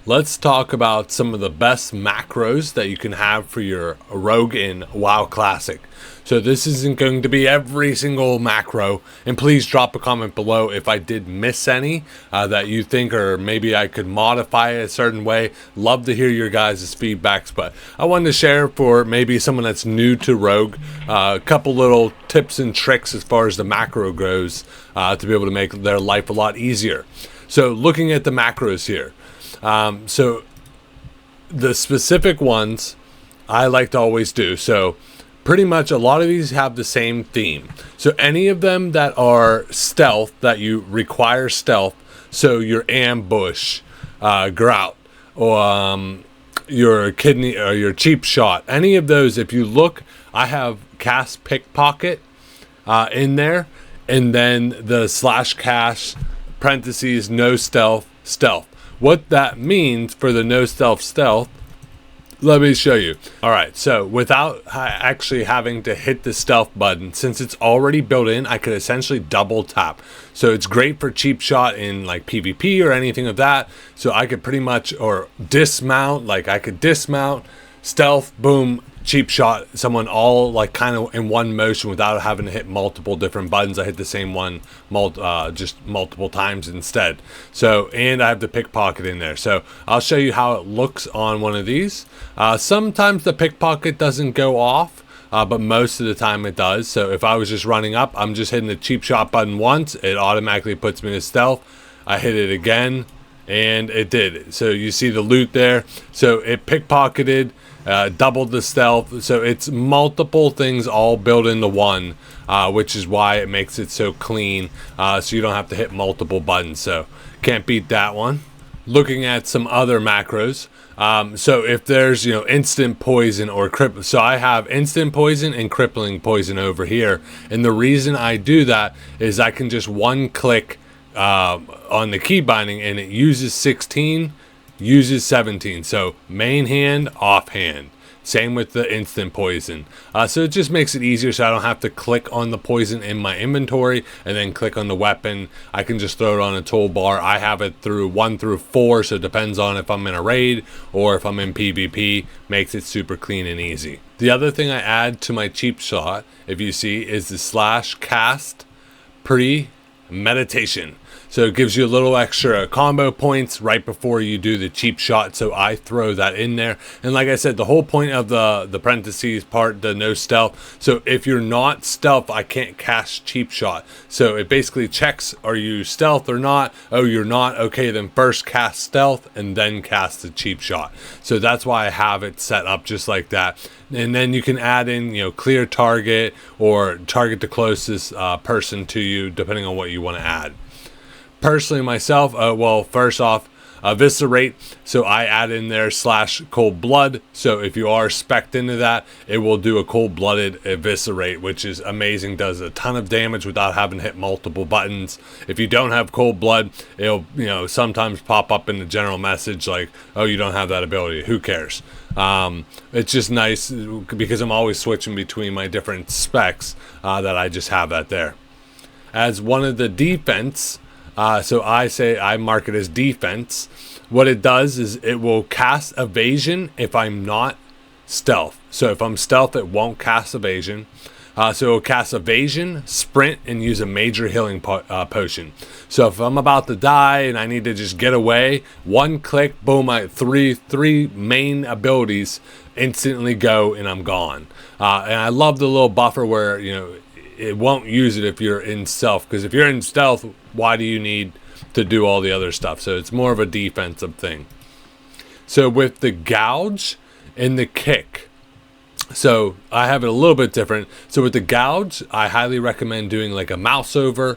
let's talk about some of the best macros that you can have for your rogue in WoW Classic. So this isn't going to be every single macro, and please drop a comment below if I did miss any that you think, or maybe I could modify it a certain way. Love to hear your guys' feedbacks, but I wanted to share for maybe someone that's new to rogue a couple little tips and tricks as far as the macro goes to be able to make their life a lot easier. So looking at the macros here, so the specific ones I like to always do. So pretty much a lot of these have the same theme. So any of them that are stealth, that you require stealth, so your ambush, grout, or your kidney, or your cheap shot, any of those, if you look, I have cast pickpocket in there, and then the /cash parentheses no stealth stealth. What that means for the no stealth, let me show you. Alright, so without actually having to hit the stealth button, since it's already built in, I could essentially double tap. So it's great for cheap shot in like PvP or anything of that. So I could pretty much, or dismount, like I could dismount, stealth, boom, cheap shot someone all like kind of in one motion without having to hit multiple different buttons. I hit the same one just multiple times instead. So, and I have the pickpocket in there. So I'll show you how it looks on one of these. Sometimes the pickpocket doesn't go off, but most of the time it does. So if I was just running up, I'm just hitting the cheap shot button once, it automatically puts me to stealth. I hit it again and it did. So you see the loot there. So it pickpocketed, doubled the stealth. So it's multiple things all built into one, which is why it makes it so clean, so you don't have to hit multiple buttons. So can't beat that one. Looking at some other macros, so if there's, instant poison or crippling, so I have instant poison and crippling poison over here, and the reason I do that is I can just one click on the key binding, and it uses 16, uses 17. So main hand, off hand. Same with the instant poison. So it just makes it easier, so I don't have to click on the poison in my inventory and then click on the weapon. I can just throw it on a toolbar. I have it through 1 through 4, so it depends on if I'm in a raid or if I'm in PvP. Makes it super clean and easy. The other thing I add to my cheap shot, if you see, is the /cast Premeditation. So it gives you a little extra combo points right before you do the cheap shot. So I throw that in there. And like I said, the whole point of the parentheses part, the no stealth. So if you're not stealth, I can't cast cheap shot. So it basically checks, are you stealth or not? Oh, you're not. Okay, then first cast stealth and then cast the cheap shot. So that's why I have it set up just like that. And then you can add in, clear target or target the closest person to you, depending on what you want to add. Personally, myself, well, first off, Eviscerate, so I add in there /cold blood. So if you are spec'd into that, it will do a cold-blooded Eviscerate, which is amazing, does a ton of damage without having to hit multiple buttons. If you don't have cold blood, it'll sometimes pop up in the general message like, oh, you don't have that ability. Who cares? It's just nice because I'm always switching between my different specs that I just have that there. As one of the defense, so I mark it as defense. What it does is it will cast evasion if I'm not stealth. So if I'm stealth, it won't cast evasion. So it will cast evasion, sprint, and use a major healing potion. So if I'm about to die and I need to just get away, one click, boom, three main abilities instantly go and I'm gone. And I love the little buffer where, it won't use it if you're in stealth, because if you're in stealth, why do you need to do all the other stuff? So it's more of a defensive thing. So with the gouge and the kick, so I have it a little bit different. So with the gouge, I highly recommend doing like a Mouseover.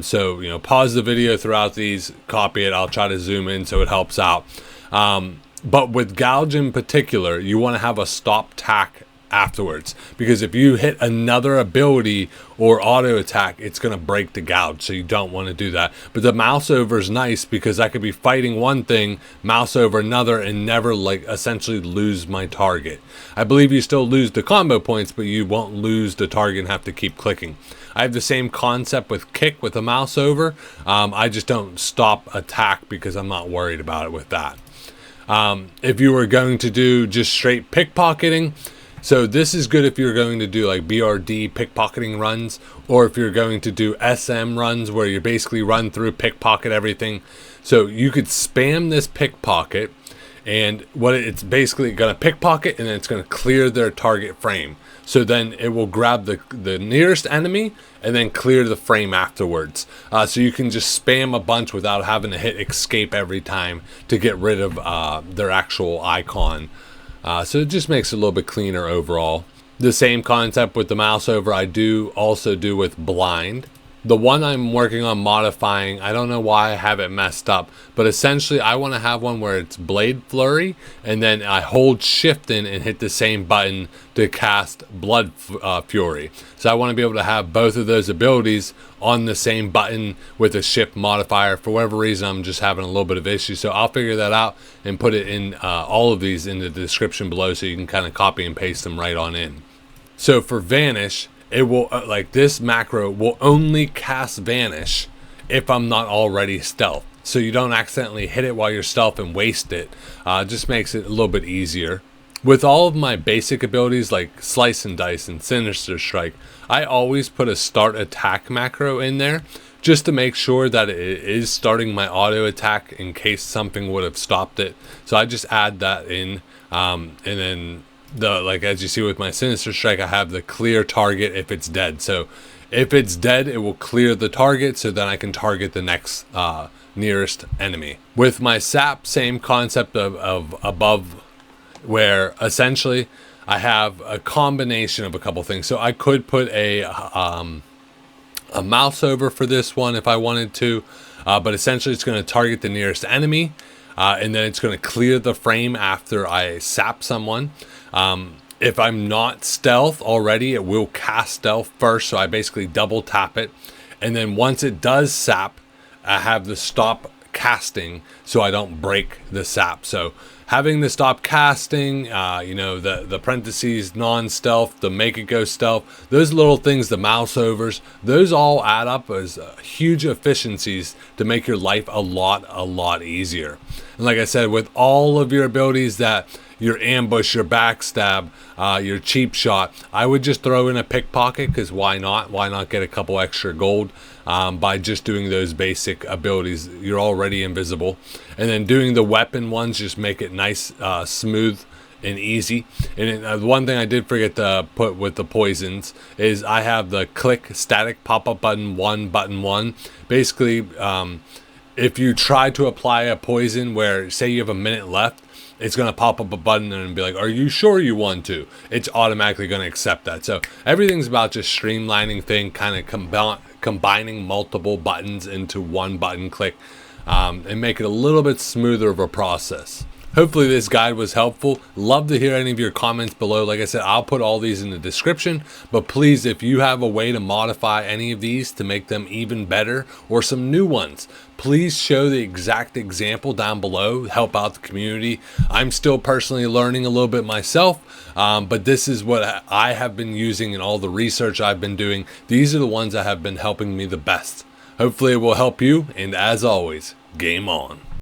So pause the video throughout these, copy it. I'll try to zoom in so it helps out. But with gouge in particular, you want to have a stopattack afterwards, because if you hit another ability or auto attack, it's going to break the gouge, so you don't want to do that. But the Mouseover is nice because I could be fighting one thing, mouse over another, and never essentially lose my target. I believe you still lose the combo points, but you won't lose the target and have to keep clicking. I have the same concept with kick with a Mouseover. I just don't stop attack because I'm not worried about it with that. If you were going to do just straight pickpocketing, so this is good if you're going to do like BRD pickpocketing runs, or if you're going to do SM runs where you basically run through, pickpocket everything. So you could spam this pickpocket, and what it's basically going to pickpocket, and then it's going to clear their target frame. So then it will grab the nearest enemy and then clear the frame afterwards. So you can just spam a bunch without having to hit escape every time to get rid of their actual icon. So it just makes it a little bit cleaner overall. The same concept with the Mouseover I do also do with blind. The one I'm working on modifying, I don't know why I have it messed up, but essentially I want to have one where it's blade flurry, and then I hold shift in and hit the same button to cast blood fury. So I want to be able to have both of those abilities on the same button with a shift modifier. For whatever reason, I'm just having a little bit of issue, so I'll figure that out and put it in all of these in the description below, so you can kind of copy and paste them right on in. So for vanish, it will like this macro will only cast vanish if I'm not already stealth, so you don't accidentally hit it while you're stealth and waste it. Just makes it a little bit easier. With all of my basic abilities like slice and dice and sinister strike, I always put a start attack macro in there just to make sure that it is starting my auto attack in case something would have stopped it. So I just add that in, and then like as you see with my sinister strike, I have the clear target if it's dead. So if it's dead, it will clear the target, so then I can target the next nearest enemy. With my sap, same concept of above, where essentially I have a combination of a couple things. So I could put a Mouseover for this one if I wanted to, but essentially it's going to target the nearest enemy, and then it's going to clear the frame after I sap someone. If I'm not stealth already, it will cast stealth first, so I basically double tap it, and then once it does sap, I have the stop casting so I don't break the sap. So having the stop casting, you know, the parentheses non-stealth, the make it go stealth, those little things, the Mouseovers, those all add up as huge efficiencies to make your life a lot easier. And like I said, with all of your abilities, that your ambush, your backstab, your cheap shot, I would just throw in a pickpocket, because why not? Why not get a couple extra gold by just doing those basic abilities? You're already invisible. And then doing the weapon ones just make it nice, smooth and easy. And one thing I did forget to put with the poisons is I have the click static pop-up button 1. Basically, if you try to apply a poison where, say you have a minute left, it's going to pop up a button and be like, are you sure you want to? It's automatically going to accept that. So everything's about just streamlining thing, kind of combining multiple buttons into one button click, and make it a little bit smoother of a process. Hopefully this guide was helpful. Love to hear any of your comments below. Like I said, I'll put all these in the description, but please, if you have a way to modify any of these to make them even better, or some new ones, please show the exact example down below. Help out the community. I'm still personally learning a little bit myself, but this is what I have been using in all the research I've been doing. These are the ones that have been helping me the best. Hopefully it will help you, and as always, game on.